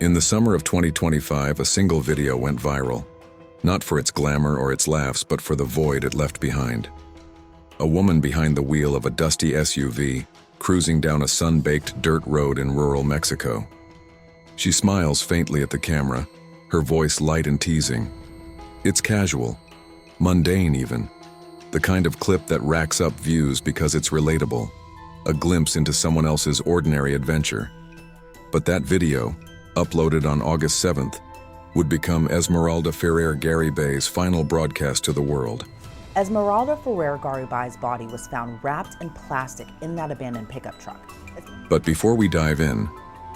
In the summer of 2025, a single video went viral, not for its glamour or its laughs, but for the void it left behind. A woman behind the wheel of a dusty SUV, cruising down a sun-baked dirt road in rural Mexico. She smiles faintly at the camera, her voice light and teasing. It's casual, mundane even, the kind of clip that racks up views because it's relatable, a glimpse into someone else's ordinary adventure. But that video, uploaded on August 7th, would become Esmeralda Ferrer Garibay's final broadcast to the world. Esmeralda Ferrer Garibay's body was found wrapped in plastic in that abandoned pickup truck. But before we dive in,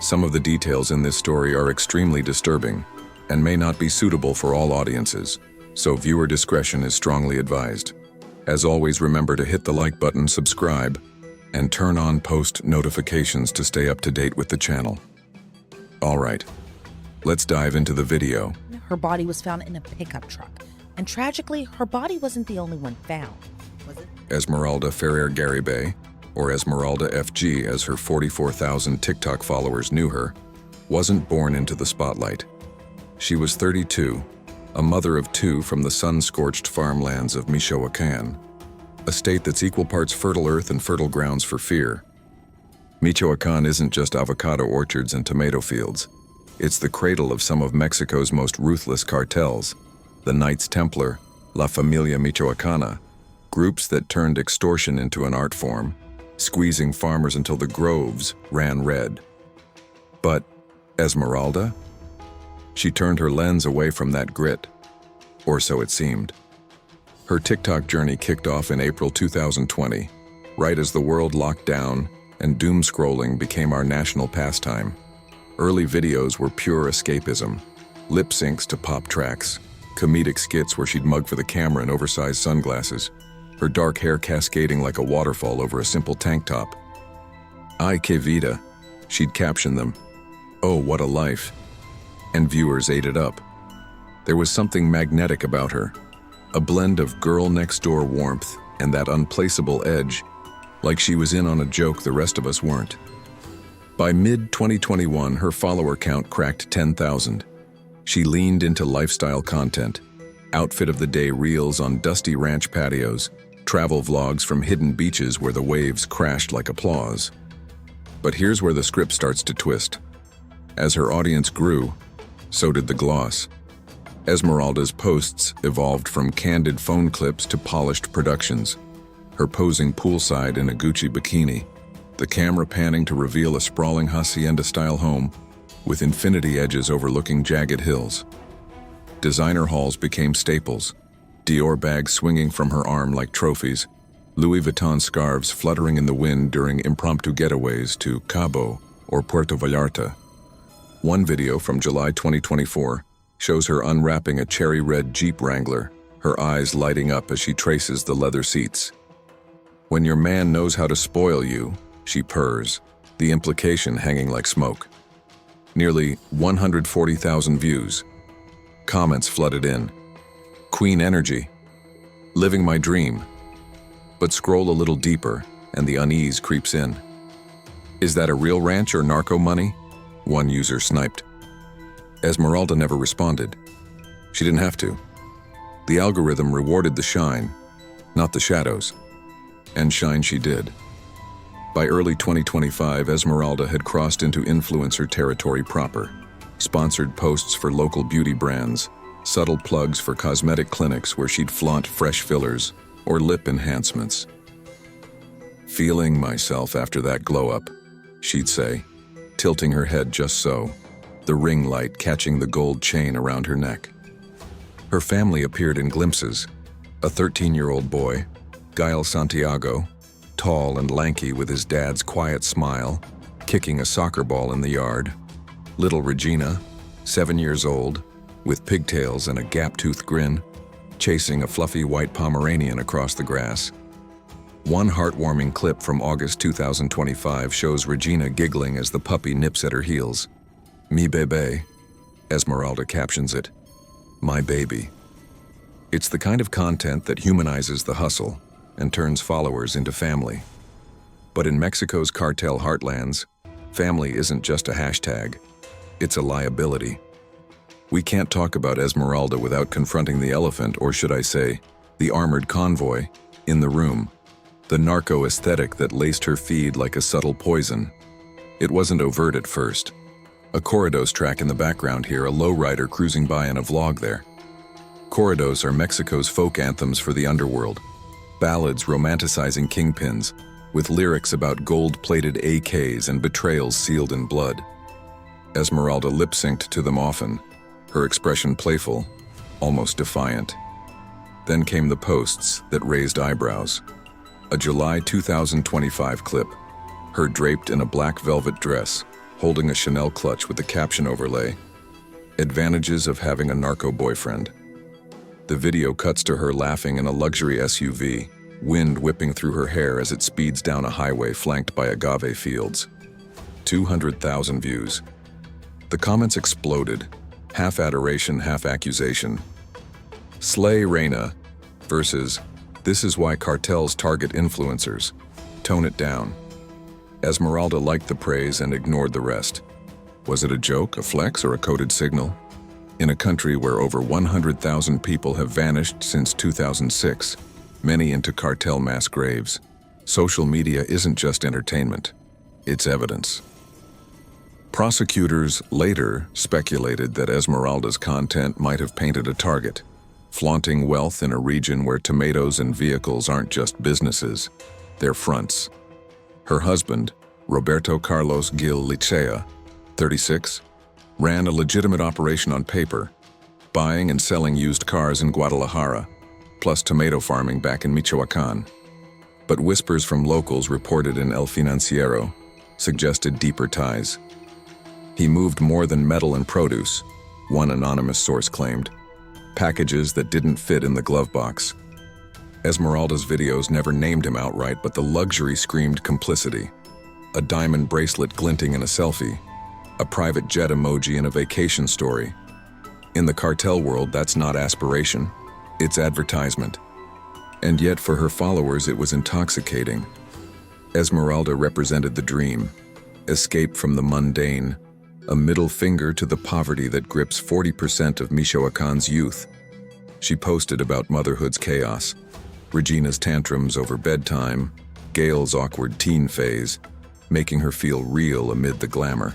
some of the details in this story are extremely disturbing and may not be suitable for all audiences, so viewer discretion is strongly advised. As always, remember to hit the like button, subscribe, and turn on post notifications to stay up to date with the channel. All right, let's dive into the video. Her body was found in a pickup truck, and tragically, her body wasn't the only one found, was it? Esmeralda Ferrer Garibay, or Esmeralda FG as her 44,000 TikTok followers knew her, wasn't born into the spotlight. She was 32, a mother of two from the sun-scorched farmlands of Michoacán, a state that's equal parts fertile earth and fertile grounds for fear. Michoacán isn't just avocado orchards and tomato fields. It's the cradle of some of Mexico's most ruthless cartels, the Knights Templar, La Familia Michoacana, groups that turned extortion into an art form, squeezing farmers until the groves ran red. But Esmeralda? She turned her lens away from that grit, or so it seemed. Her TikTok journey kicked off in April 2020, right as the world locked down and doom scrolling became our national pastime. Early videos were pure escapism, lip syncs to pop tracks, comedic skits where she'd mug for the camera in oversized sunglasses, her dark hair cascading like a waterfall over a simple tank top. Ay que vida, she'd caption them. Oh, what a life. And viewers ate it up. There was something magnetic about her, a blend of girl-next-door warmth and that unplaceable edge, like she was in on a joke the rest of us weren't. By mid-2021, her follower count cracked 10,000. She leaned into lifestyle content, outfit of the day reels on dusty ranch patios, travel vlogs from hidden beaches where the waves crashed like applause. But here's where the script starts to twist. As her audience grew, so did the gloss. Esmeralda's posts evolved from candid phone clips to polished productions, her posing poolside in a Gucci bikini, the camera panning to reveal a sprawling hacienda-style home with infinity edges overlooking jagged hills. Designer hauls became staples, Dior bags swinging from her arm like trophies, Louis Vuitton scarves fluttering in the wind during impromptu getaways to Cabo or Puerto Vallarta. One video from July 2024 shows her unwrapping a cherry-red Jeep Wrangler, her eyes lighting up as she traces the leather seats. When your man knows how to spoil you, she purrs, the implication hanging like smoke. Nearly 140,000 views. Comments flooded in. Queen energy. Living my dream. But scroll a little deeper and the unease creeps in. Is that a real ranch or narco money? One user sniped. Esmeralda never responded. She didn't have to. The algorithm rewarded the shine, not the shadows. And shine she did. By early 2025, Esmeralda had crossed into influencer territory proper. Sponsored posts for local beauty brands, subtle plugs for cosmetic clinics where she'd flaunt fresh fillers or lip enhancements. Feeling myself after that glow-up, she'd say, tilting her head just so, the ring light catching the gold chain around her neck. Her family appeared in glimpses. A 13-year-old boy, Gael Santiago, tall and lanky with his dad's quiet smile, kicking a soccer ball in the yard. Little Regina, 7 years old, with pigtails and a gap-toothed grin, chasing a fluffy white Pomeranian across the grass. One heartwarming clip from August 2025 shows Regina giggling as the puppy nips at her heels. Mi bébé, Esmeralda captions it. My baby. It's the kind of content that humanizes the hustle and turns followers into family. But in Mexico's cartel heartlands, family isn't just a hashtag. It's a liability. We can't talk about Esmeralda without confronting the elephant, or should I say, the armored convoy, in the room. The narco aesthetic that laced her feed like a subtle poison. It wasn't overt at first. A corridos track in the background here, a lowrider cruising by in a vlog there. Corridos are Mexico's folk anthems for the underworld. Ballads romanticizing kingpins, with lyrics about gold-plated AKs and betrayals sealed in blood. Esmeralda lip-synced to them often, her expression playful, almost defiant. Then came the posts that raised eyebrows. A July 2025 clip, her draped in a black velvet dress, holding a Chanel clutch with the caption overlay, "Advantages of having a narco boyfriend." The video cuts to her laughing in a luxury SUV, wind whipping through her hair as it speeds down a highway flanked by agave fields. 200,000 views. The comments exploded, half adoration, half accusation. Slay Reina versus "This is why cartels target influencers. Tone it down." Esmeralda liked the praise and ignored the rest. Was it a joke, a flex, or a coded signal? In a country where over 100,000 people have vanished since 2006, many into cartel mass graves, social media isn't just entertainment, it's evidence. Prosecutors later speculated that Esmeralda's content might have painted a target, flaunting wealth in a region where tomatoes and vehicles aren't just businesses, they're fronts. Her husband, Roberto Carlos Gil Licea, 36, ran a legitimate operation on paper, buying and selling used cars in Guadalajara, plus tomato farming back in Michoacán. But whispers from locals reported in El Financiero suggested deeper ties. He moved more than metal and produce, one anonymous source claimed, packages that didn't fit in the glove box. Esmeralda's videos never named him outright, but the luxury screamed complicity. A diamond bracelet glinting in a selfie, a private jet emoji in a vacation story. In the cartel world, that's not aspiration, it's advertisement. And yet for her followers, it was intoxicating. Esmeralda represented the dream, escape from the mundane, a middle finger to the poverty that grips 40% of Michoacán's youth. She posted about motherhood's chaos, Regina's tantrums over bedtime, Gail's awkward teen phase, making her feel real amid the glamour.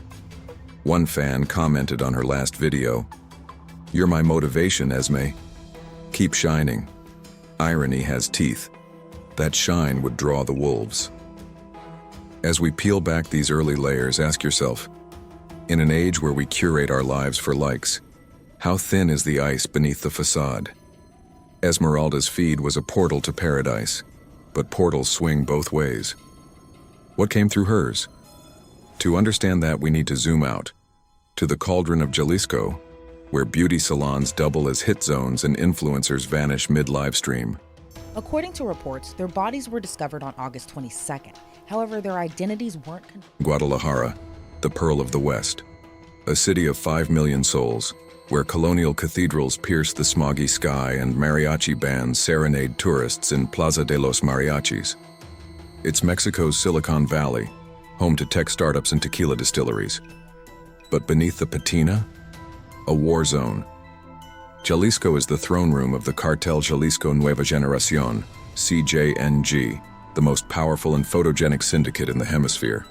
One fan commented on her last video, "You're my motivation, Esme. Keep shining. Irony has teeth. That shine would draw the wolves." As we peel back these early layers, ask yourself, in an age where we curate our lives for likes, how thin is the ice beneath the facade? Esmeralda's feed was a portal to paradise, but portals swing both ways. What came through hers? To understand that, we need to zoom out, to the cauldron of Jalisco, where beauty salons double as hit zones and influencers vanish mid-live stream. According to reports, their bodies were discovered on August 22nd. However, their identities weren't Guadalajara, the Pearl of the West, a city of 5 million souls, where colonial cathedrals pierce the smoggy sky and mariachi bands serenade tourists in Plaza de los Mariachis. It's Mexico's Silicon Valley, home to tech startups and tequila distilleries. But beneath the patina, a war zone. Jalisco is the throne room of the Cartel Jalisco Nueva Generación, CJNG, the most powerful and photogenic syndicate in the hemisphere.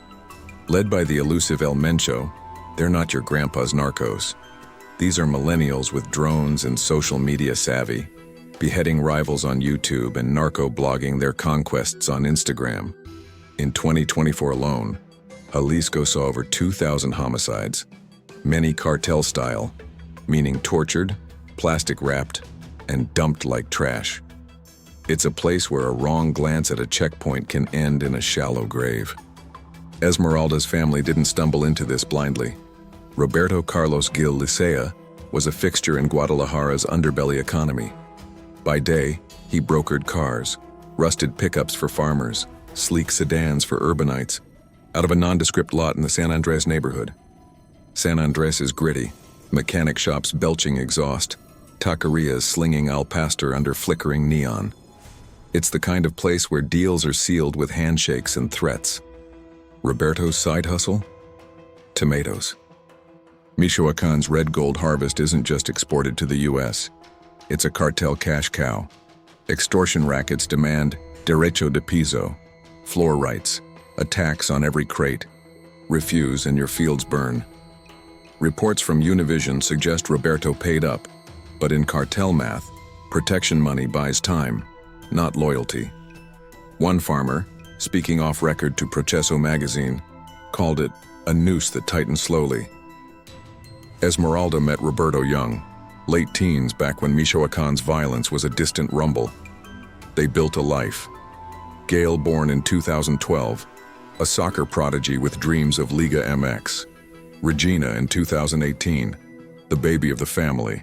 Led by the elusive El Mencho, they're not your grandpa's narcos. These are millennials with drones and social media savvy, beheading rivals on YouTube and narco-blogging their conquests on Instagram. In 2024 alone, Jalisco saw over 2,000 homicides, many cartel-style, meaning tortured, plastic-wrapped, and dumped like trash. It's a place where a wrong glance at a checkpoint can end in a shallow grave. Esmeralda's family didn't stumble into this blindly. Roberto Carlos Gil Licea was a fixture in Guadalajara's underbelly economy. By day, he brokered cars, rusted pickups for farmers, sleek sedans for urbanites, out of a nondescript lot in the San Andres neighborhood. San Andres is gritty, mechanic shops belching exhaust, taquerias slinging al pastor under flickering neon. It's the kind of place where deals are sealed with handshakes and threats. Roberto's side hustle? Tomatoes. Michoacan's red gold harvest isn't just exported to the US. It's a cartel cash cow. Extortion rackets demand derecho de piso, floor rights, a tax on every crate. Refuse and your fields burn. Reports from Univision suggest Roberto paid up, but in cartel math, protection money buys time, not loyalty. One farmer, speaking off record to Proceso magazine, called it a noose that tightened slowly. Esmeralda met Roberto young, late teens back when Michoacan's violence was a distant rumble. They built a life. Gail, born in 2012, a soccer prodigy with dreams of Liga MX. Regina in 2018, the baby of the family,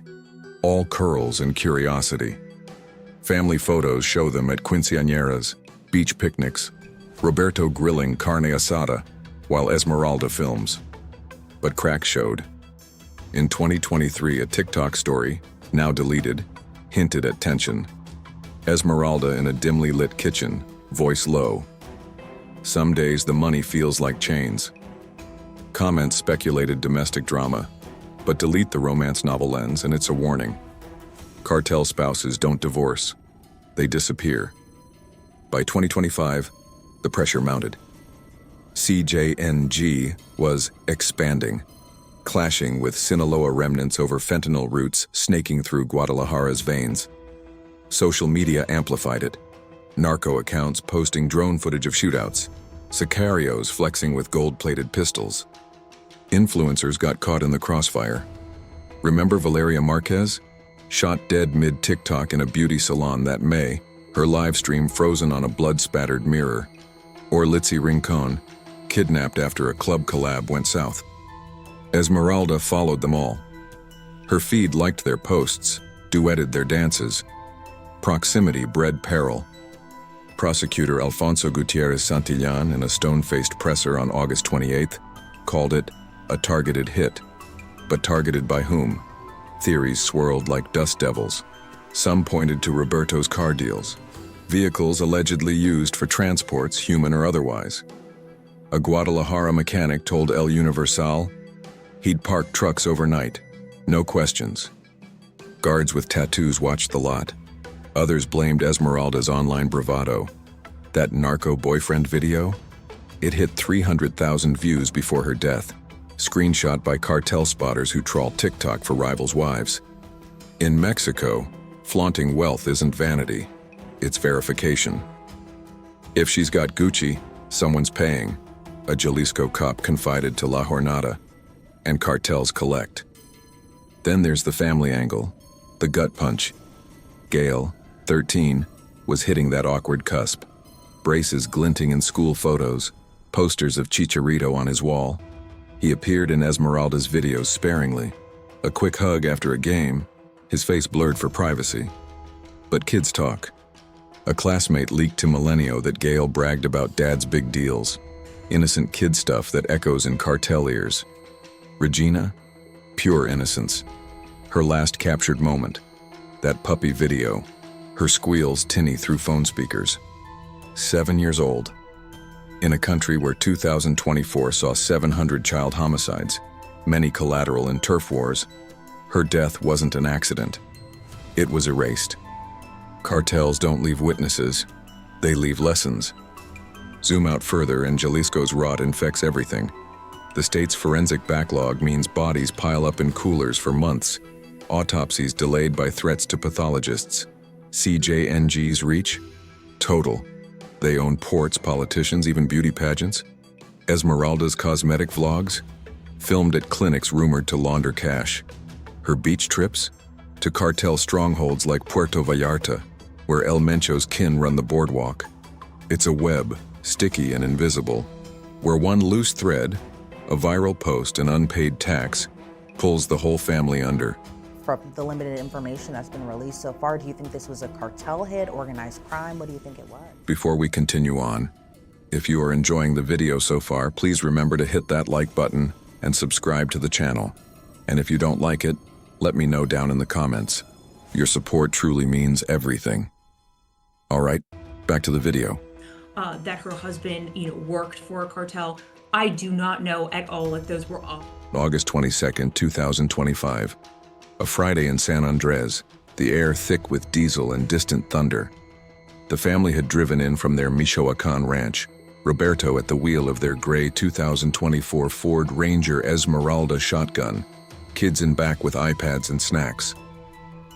all curls and curiosity. Family photos show them at quinceañeras, beach picnics, Roberto grilling carne asada, while Esmeralda films. But cracks showed. In 2023, a TikTok story, now deleted, hinted at tension. Esmeralda in a dimly lit kitchen, voice low. Some days the money feels like chains. Comments speculated domestic drama, but delete the romance novel lens and it's a warning. Cartel spouses don't divorce, they disappear. By 2025, the pressure mounted. CJNG was expanding, clashing with Sinaloa remnants over fentanyl routes snaking through Guadalajara's veins. Social media amplified it. Narco accounts posting drone footage of shootouts, sicarios flexing with gold-plated pistols. Influencers got caught in the crossfire. Remember Valeria Marquez? Shot dead mid-TikTok in a beauty salon that May, her live stream frozen on a blood-spattered mirror. Or Litzy Rincon, kidnapped after a club collab went south. Esmeralda followed them all. Her feed liked their posts, duetted their dances. Proximity bred peril. Prosecutor Alfonso Gutierrez Santillan, in a stone-faced presser on August 28th, called it a targeted hit. But targeted by whom? Theories swirled like dust devils. Some pointed to Roberto's car deals, vehicles allegedly used for transports, human or otherwise. A Guadalajara mechanic told El Universal he'd parked trucks overnight, no questions. Guards with tattoos watched the lot. Others blamed Esmeralda's online bravado. That narco boyfriend video? It hit 300,000 views before her death, screenshot by cartel spotters who trawl TikTok for rivals' wives. In Mexico, flaunting wealth isn't vanity, it's verification. If she's got Gucci, someone's paying, a Jalisco cop confided to La Jornada, and cartels collect. Then there's the family angle, the gut punch. Gail, 13, was hitting that awkward cusp. Braces glinting in school photos, posters of Chicharito on his wall. He appeared in Esmeralda's videos sparingly. A quick hug after a game, his face blurred for privacy. But kids talk. A classmate leaked to Milenio that Gail bragged about dad's big deals. Innocent kid stuff that echoes in cartel ears. Regina? Pure innocence. Her last captured moment. That puppy video. Her squeals tinny through phone speakers. 7 years old. In a country where 2024 saw 700 child homicides, many collateral in turf wars, her death wasn't an accident. It was erased. Cartels don't leave witnesses, they leave lessons. Zoom out further and Jalisco's rot infects everything. The state's forensic backlog means bodies pile up in coolers for months, autopsies delayed by threats to pathologists. CJNG's reach? Total. They own ports, politicians, even beauty pageants. Esmeralda's cosmetic vlogs? Filmed at clinics rumored to launder cash. Her beach trips? To cartel strongholds like Puerto Vallarta, where El Mencho's kin run the boardwalk. It's a web, sticky and invisible, where one loose thread, a viral post, and unpaid tax, pulls the whole family under. From the limited information that's been released so far, do you think this was a cartel hit, organized crime? What do you think it was? Before we continue on, if you are enjoying the video so far, please remember to hit that like button and subscribe to the channel. And if you don't like it, let me know down in the comments. Your support truly means everything. All right, back to the video. That her husband, worked for a cartel. I do not know at all if those were all August 22, 2025. A Friday in San Andres, the air thick with diesel and distant thunder. The family had driven in from their Michoacan ranch, Roberto at the wheel of their gray 2024 Ford Ranger Esmeralda shotgun, kids in back with iPads and snacks.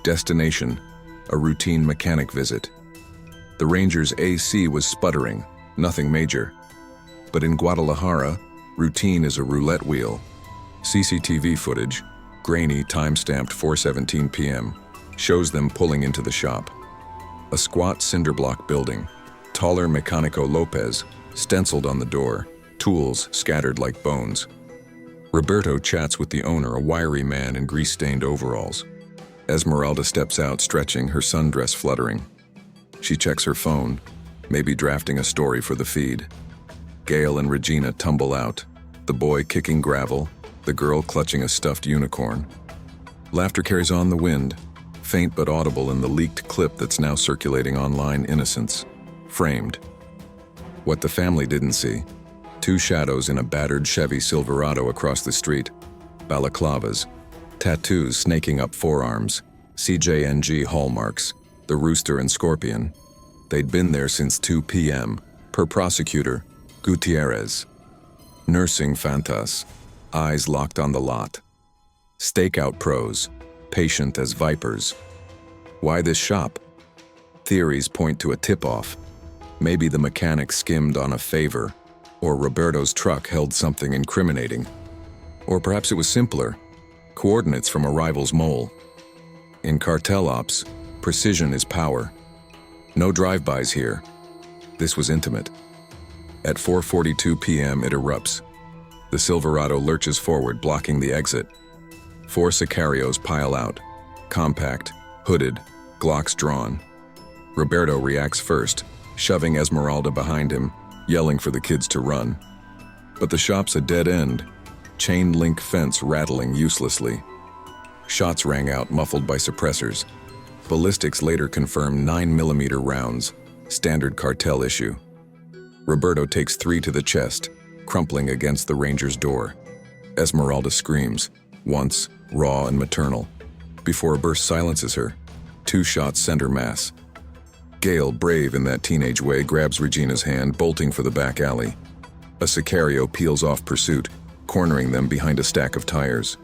Destination, a routine mechanic visit. The Ranger's AC was sputtering, nothing major. But in Guadalajara, routine is a roulette wheel. CCTV footage, grainy, time-stamped 4:17 p.m., shows them pulling into the shop. A squat cinderblock building, taller Mecanico Lopez, stenciled on the door, tools scattered like bones. Roberto chats with the owner, a wiry man in grease-stained overalls. Esmeralda steps out, stretching, her sundress fluttering. She checks her phone, maybe drafting a story for the feed. Gail and Regina tumble out, the boy kicking gravel, the girl clutching a stuffed unicorn. Laughter carries on the wind, faint but audible in the leaked clip that's now circulating online. Innocence, framed. What the family didn't see: two shadows in a battered Chevy Silverado across the street, balaclavas, tattoos snaking up forearms, CJNG hallmarks, the rooster and scorpion. They'd been there since 2 p.m., per prosecutor Gutierrez. Nursing fantas, eyes locked on the lot. Stakeout pros, patient as vipers. Why this shop? Theories point to a tip-off. Maybe the mechanic skimmed on a favor, or Roberto's truck held something incriminating. Or perhaps it was simpler: coordinates from a rival's mole. In cartel ops, precision is power. No drive-bys here. This was intimate. At 4:42 p.m. it erupts. The Silverado lurches forward, blocking the exit. 4 sicarios pile out, compact, hooded, Glocks drawn. Roberto reacts first, shoving Esmeralda behind him, yelling for the kids to run. But the shop's a dead end, chain link fence rattling uselessly. Shots rang out, muffled by suppressors. Ballistics later confirmed 9mm rounds, standard cartel issue. Roberto takes 3 to the chest, crumpling against the Ranger's door. Esmeralda screams, once raw and maternal. Before a burst silences her, 2 shots send her mass. Gail, brave in that teenage way, grabs Regina's hand, bolting for the back alley. A sicario peels off pursuit, cornering them behind a stack of tires.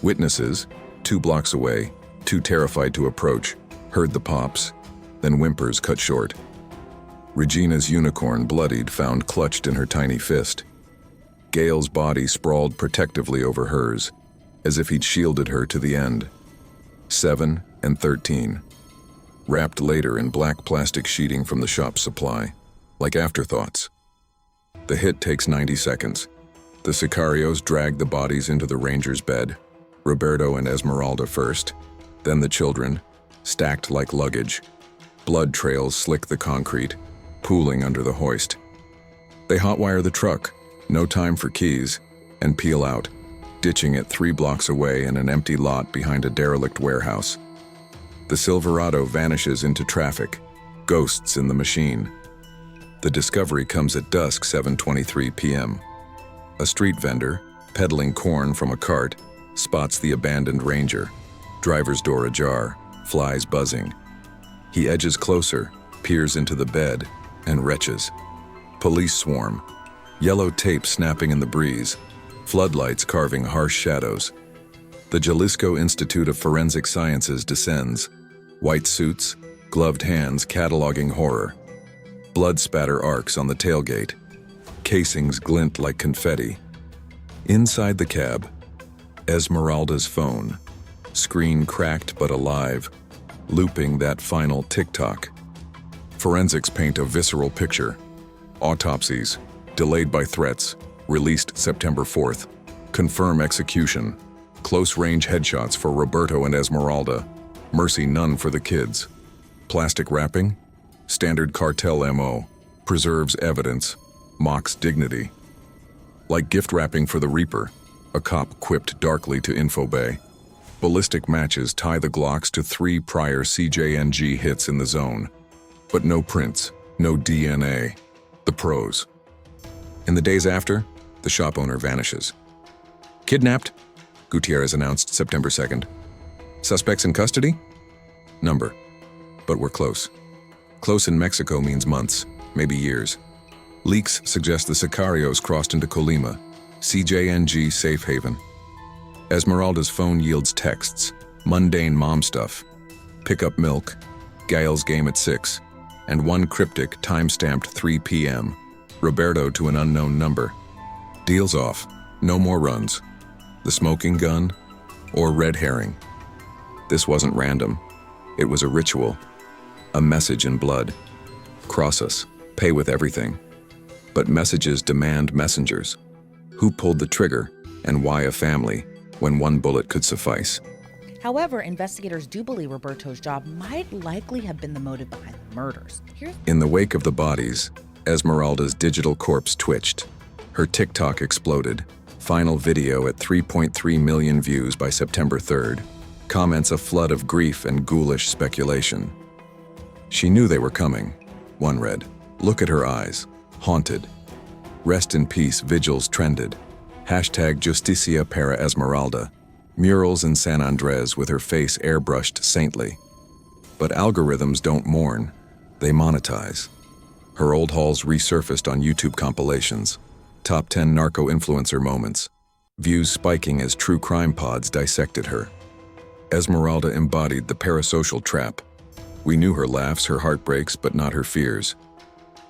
Witnesses, 2 blocks away, too terrified to approach, heard the pops, then whimpers cut short. Regina's unicorn, bloodied, found clutched in her tiny fist. Gail's body sprawled protectively over hers, as if he'd shielded her to the end. 7 and 13. Wrapped later in black plastic sheeting from the shop's supply, like afterthoughts. The hit takes 90 seconds. The sicarios drag the bodies into the Ranger's bed, Roberto and Esmeralda first, then the children, stacked like luggage. Blood trails slick the concrete, pooling under the hoist. They hotwire the truck, no time for keys, and peel out, ditching it 3 blocks away in an empty lot behind a derelict warehouse. The Silverado vanishes into traffic, ghosts in the machine. The discovery comes at dusk, 7:23 p.m. A street vendor, peddling corn from a cart, spots the abandoned Ranger, driver's door ajar, flies buzzing. He edges closer, peers into the bed, and retches. Police swarm, yellow tape snapping in the breeze, floodlights carving harsh shadows. The Jalisco Institute of Forensic Sciences descends, white suits, gloved hands cataloging horror. Blood spatter arcs on the tailgate. Casings glint like confetti. Inside the cab, Esmeralda's phone, screen cracked but alive, looping that final tick-tock. Forensics paint a visceral picture. Autopsies, delayed by threats, released September 4th. Confirm execution. Close-range headshots for Roberto and Esmeralda. Mercy none for the kids. Plastic wrapping? Standard cartel MO. Preserves evidence. Mocks dignity. Like gift wrapping for the Reaper, a cop quipped darkly to Infobay. Ballistic matches tie the Glocks to 3 prior CJNG hits in the zone. But no prints, no DNA. The pros. In the days after, the shop owner vanishes. Kidnapped, Gutierrez announced September 2nd. Suspects in custody? Number. But we're close. Close in Mexico means months, maybe years. Leaks suggest the Sicarios crossed into Colima, CJNG safe haven. Esmeralda's phone yields texts, mundane mom stuff, pick up milk, Gael's game at 6, and one cryptic time-stamped 3 p.m., Roberto to an unknown number. Deals off, no more runs. The smoking gun, or red herring. This wasn't random. It was a ritual, a message in blood. Cross us, pay with everything. But messages demand messengers. Who pulled the trigger, and why a family, when one bullet could suffice? However, investigators do believe Roberto's job might likely have been the motive behind the murders. In the wake of the bodies, Esmeralda's digital corpse twitched. Her TikTok exploded. Final video at 3.3 million views by September 3rd. Comments a flood of grief and ghoulish speculation. She knew they were coming. One read, "Look at her eyes. Haunted. Rest in peace vigils trended. Hashtag Justicia para Esmeralda. Murals in San Andres with her face airbrushed saintly." But algorithms don't mourn. They monetize. Her old hauls resurfaced on YouTube compilations. Top 10 narco influencer moments. Views spiking as TrueCrime pods dissected her. Esmeralda embodied the parasocial trap. We knew her laughs, her heartbreaks, but not her fears.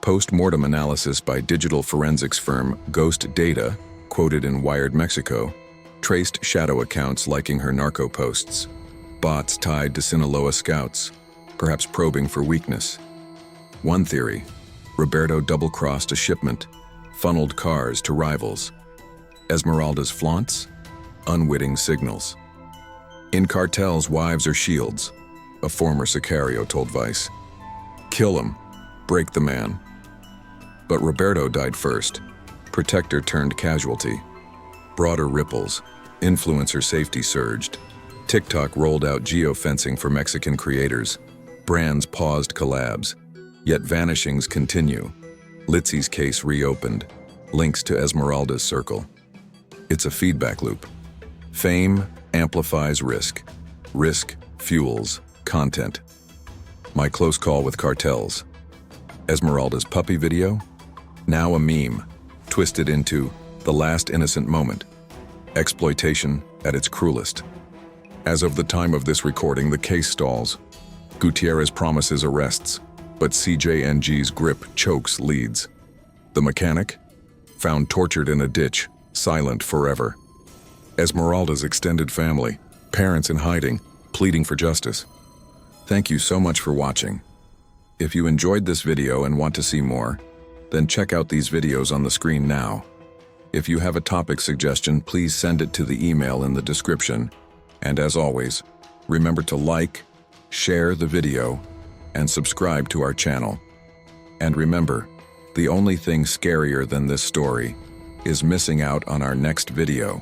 Post-mortem analysis by digital forensics firm Ghost Data, quoted in Wired Mexico, traced shadow accounts liking her narco posts. Bots tied to Sinaloa scouts, perhaps probing for weakness. One theory, Roberto double-crossed a shipment, funneled cars to rivals. Esmeralda's flaunts? Unwitting signals. In cartels, wives are shields, a former Sicario told Vice. Kill him, break the man. But Roberto died first. Protector turned casualty. Broader ripples. Influencer safety surged. TikTok rolled out geofencing for Mexican creators. Brands paused collabs. Yet vanishings continue. Litzy's case reopened. Links to Esmeralda's circle. It's a feedback loop. Fame amplifies risk. Risk fuels content. My close call with cartels. Esmeralda's puppy video? Now a meme, twisted into the last innocent moment. Exploitation at its cruelest. As of the time of this recording, the case stalls. Gutierrez promises arrests, but CJNG's grip chokes leads. The mechanic? Found tortured in a ditch, silent forever. Esmeralda's extended family, parents in hiding, pleading for justice. Thank you so much for watching. If you enjoyed this video and want to see more, then check out these videos on the screen now. If you have a topic suggestion, please send it to the email in the description. And as always, remember to like, share the video, and subscribe to our channel. And remember, the only thing scarier than this story is missing out on our next video.